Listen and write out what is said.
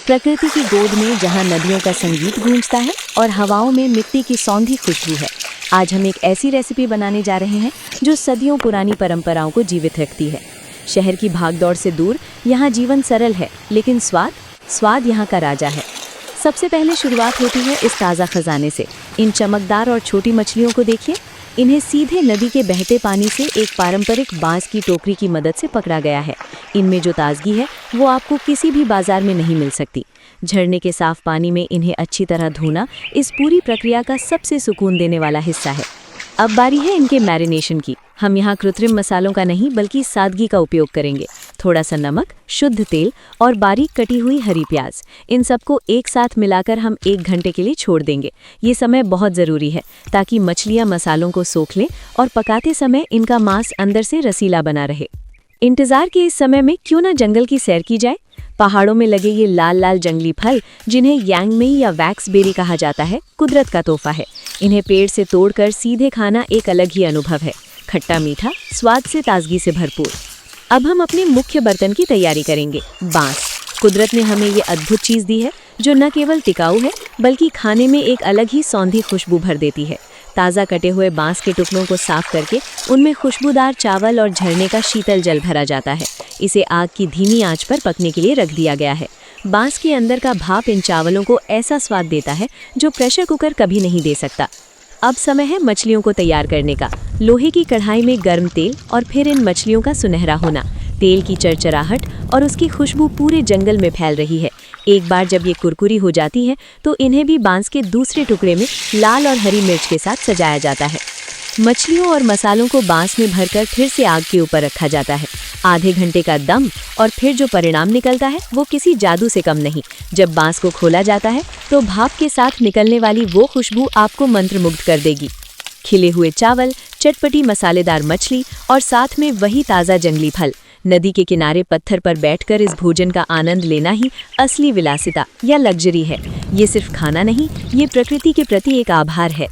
प्रकृति की गोद में जहाँ नदियों का संगीत गूंजता है और हवाओं में मिट्टी की सौंधी खुशबू है। आज हम एक ऐसी रेसिपी बनाने जा रहे हैं जो सदियों पुरानी परंपराओं को जीवित रखती है। शहर की भागदौड़ से दूर यहाँ जीवन सरल है, लेकिन स्वाद यहाँ का राजा है। सबसे पहले शुरुआत होती है इस ताज़ा खजाने से। इन चमकदार और छोटी मछलियों को देखिए। इन्हें सीधे नदी के बहते पानी से एक पारंपरिक बांस की टोकरी की मदद से पकड़ा गया है। इनमें जो ताजगी है वो आपको किसी भी बाजार में नहीं मिल सकती। झरने के साफ पानी में इन्हें अच्छी तरह धोना इस पूरी प्रक्रिया का सबसे सुकून देने वाला हिस्सा है। अब बारी है इनके मैरिनेशन की। हम यहाँ कृत्रिम मसालों का नहीं बल्कि सादगी का उपयोग करेंगे। थोड़ा सा नमक, शुद्ध तेल और बारीक कटी हुई हरी प्याज, इन सबको एक साथ मिलाकर हम 1 घंटे के लिए छोड़ देंगे। ये समय बहुत ज़रूरी है ताकि मछलियाँ मसालों को सोख लें और पकाते समय इनका मांस अंदर से रसीला बना रहे। इंतज़ार के इस समय में क्यों ना जंगल की सैर की जाए। पहाड़ों में लगे ये लाल लाल जंगली फल, जिन्हें यांगमेई या वैक्स बेरी कहा जाता है, कुदरत का तोहफा है। इन्हें पेड़ से तोड़कर सीधे खाना एक अलग ही अनुभव है। खट्टा मीठा, स्वाद से ताजगी से भरपूर। अब हम अपने मुख्य बर्तन की तैयारी करेंगे। बांस। कुदरत ने हमें ये अद्भुत चीज़ दी है जो न केवल टिकाऊ है बल्कि खाने में एक अलग ही सौंधी खुशबू भर देती है। ताज़ा कटे हुए बांस के टुकड़ों को साफ करके उनमें खुशबूदार चावल और झरने का शीतल जल भरा जाता है। इसे आग की धीमी आंच पर पकने के लिए रख दिया गया है। बांस के अंदर का भाप इन चावलों को ऐसा स्वाद देता है जो प्रेशर कुकर कभी नहीं दे सकता। अब समय है मछलियों को तैयार करने का। लोहे की कढ़ाई में गर्म तेल और फिर इन मछलियों का सुनहरा होना। तेल की चरचराहट और उसकी खुशबू पूरे जंगल में फैल रही है। एक बार जब ये कुरकुरी हो जाती है तो इन्हें भी बांस के दूसरे टुकड़े में लाल और हरी मिर्च के साथ सजाया जाता है। मछलियों और मसालों को बांस में भरकर फिर से आग के ऊपर रखा जाता है। आधे घंटे का दम और फिर जो परिणाम निकलता है वो किसी जादू से कम नहीं। जब बांस को खोला जाता है तो भाप के साथ निकलने वाली वो खुशबू आपको मंत्रमुग्ध कर देगी। खिले हुए चावल, चटपटी मसालेदार मछली और साथ में वही ताज़ा जंगली फल। नदी के किनारे पत्थर पर बैठकर इस भोजन का आनंद लेना ही असली विलासिता या लग्जरी है। ये सिर्फ खाना नहीं, ये प्रकृति के प्रति एक आभार है।